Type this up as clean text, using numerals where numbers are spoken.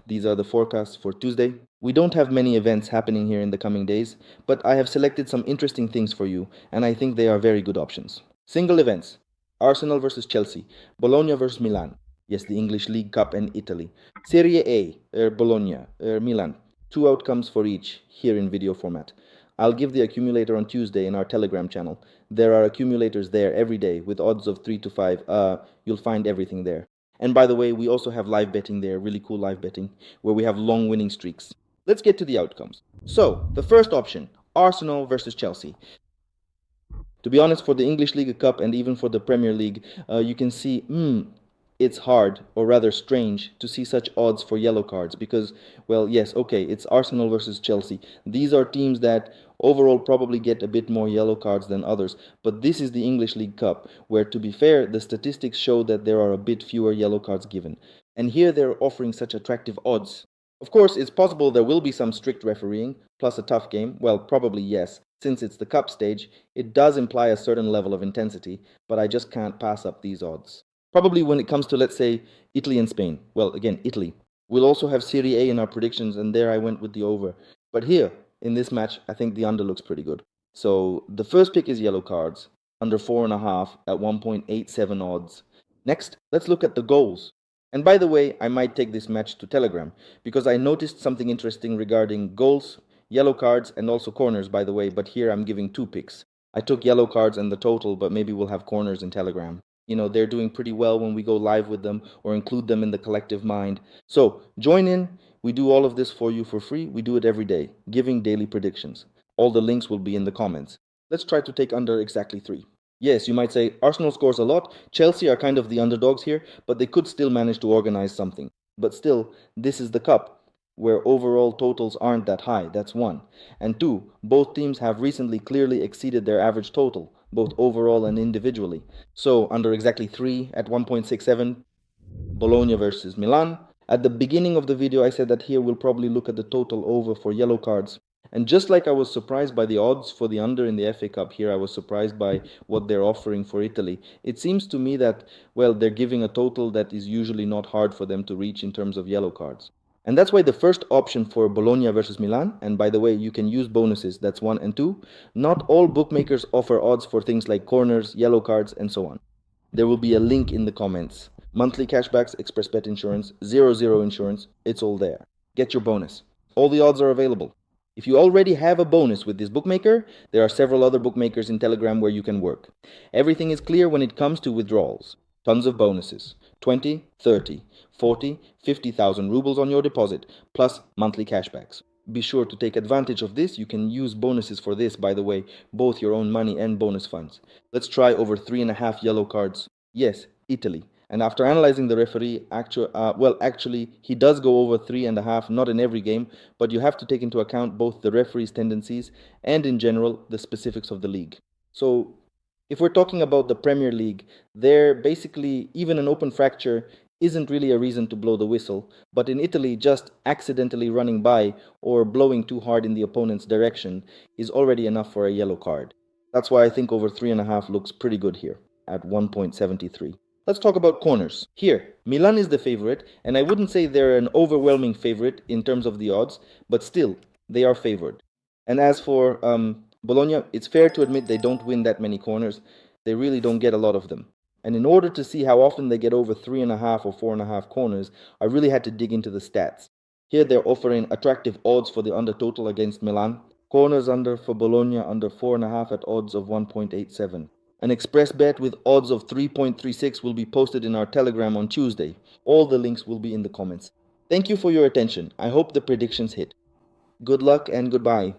These are the forecasts for Tuesday. We don't have many events happening here in the coming days, but I have selected some interesting things for you, and I think they are very good options. Single events: Arsenal versus Chelsea, Bologna versus Milan. Yes, the English League Cup and Italy. Serie A, Bologna, Milan. Two outcomes for each here in video format. I'll give the accumulator on Tuesday in our Telegram channel. There are accumulators there every day with odds of 3 to 5. You'll find everything there. And by the way, we also have live betting there, really cool live betting, where we have long winning streaks. Let's get to the outcomes. So, the first option, Arsenal versus Chelsea. To be honest, for the English League Cup and even for the Premier League, you can see, it's hard, or rather strange, to see such odds for yellow cards because, well, yes, okay, it's Arsenal versus Chelsea. These are teams that overall probably get a bit more yellow cards than others, but this is the English League Cup, where, to be fair, the statistics show that there are a bit fewer yellow cards given. And here they're offering such attractive odds. Of course, it's possible there will be some strict refereeing, plus a tough game. Well, probably yes. Since it's the cup stage, it does imply a certain level of intensity, but I just can't pass up these odds. Probably when it comes to, let's say, Italy and Spain. Well, again, Italy. We'll also have Serie A in our predictions, and there I went with the over. But here, in this match, I think the under looks pretty good. So the first pick is yellow cards, under 4.5 at 1.87 odds. Next, let's look at the goals. And by the way, I might take this match to Telegram, because I noticed something interesting regarding goals, yellow cards, and also corners, by the way, but here I'm giving two picks. I took yellow cards and the total, but maybe we'll have corners in Telegram. You know, they're doing pretty well when we go live with them or include them in the collective mind. So, join in. We do all of this for you for free. We do it every day, giving daily predictions. All the links will be in the comments. Let's try to take under exactly 3. Yes, you might say Arsenal scores a lot. Chelsea are kind of the underdogs here, but they could still manage to organize something. But still, this is the cup, where overall totals aren't that high. That's one. And two, both teams have recently clearly exceeded their average total, both overall and individually. So, under exactly 3 at 1.67, Bologna versus Milan. At the beginning of the video, I said that here we'll probably look at the total over for yellow cards. And just like I was surprised by the odds for the under in the FA Cup, here I was surprised by what they're offering for Italy. It seems to me that, well, they're giving a total that is usually not hard for them to reach in terms of yellow cards. And that's why the first option for Bologna versus Milan, and by the way, you can use bonuses, that's 1 and 2. Not all bookmakers offer odds for things like corners, yellow cards, and so on. There will be a link in the comments. Monthly cashbacks, express bet insurance, 0-0 insurance, it's all there. Get your bonus. All the odds are available. If you already have a bonus with this bookmaker, there are several other bookmakers in Telegram where you can work. Everything is clear when it comes to withdrawals. Tons of bonuses. 20, 30, 40, 50,000 rubles on your deposit, plus monthly cashbacks. Be sure to take advantage of this. You can use bonuses for this, by the way, both your own money and bonus funds. Let's try over 3.5 yellow cards. Yes, Italy. And after analyzing the referee, actually, he does go over 3.5, not in every game, but you have to take into account both the referee's tendencies and, in general, the specifics of the league. So, if we're talking about the Premier League, there basically, even an open fracture isn't really a reason to blow the whistle, but in Italy, just accidentally running by or blowing too hard in the opponent's direction is already enough for a yellow card. That's why I think over 3.5 looks pretty good here at 1.73. Let's talk about corners. Here, Milan is the favorite, and I wouldn't say they're an overwhelming favorite in terms of the odds, but still, they are favored. And as for Bologna, it's fair to admit they don't win that many corners. They really don't get a lot of them. And in order to see how often they get over 3.5 or 4.5 corners, I really had to dig into the stats. Here they're offering attractive odds for the under total against Milan. Corners under for Bologna under 4.5 at odds of 1.87. An express bet with odds of 3.36 will be posted in our Telegram on Tuesday. All the links will be in the comments. Thank you for your attention. I hope the predictions hit. Good luck and goodbye.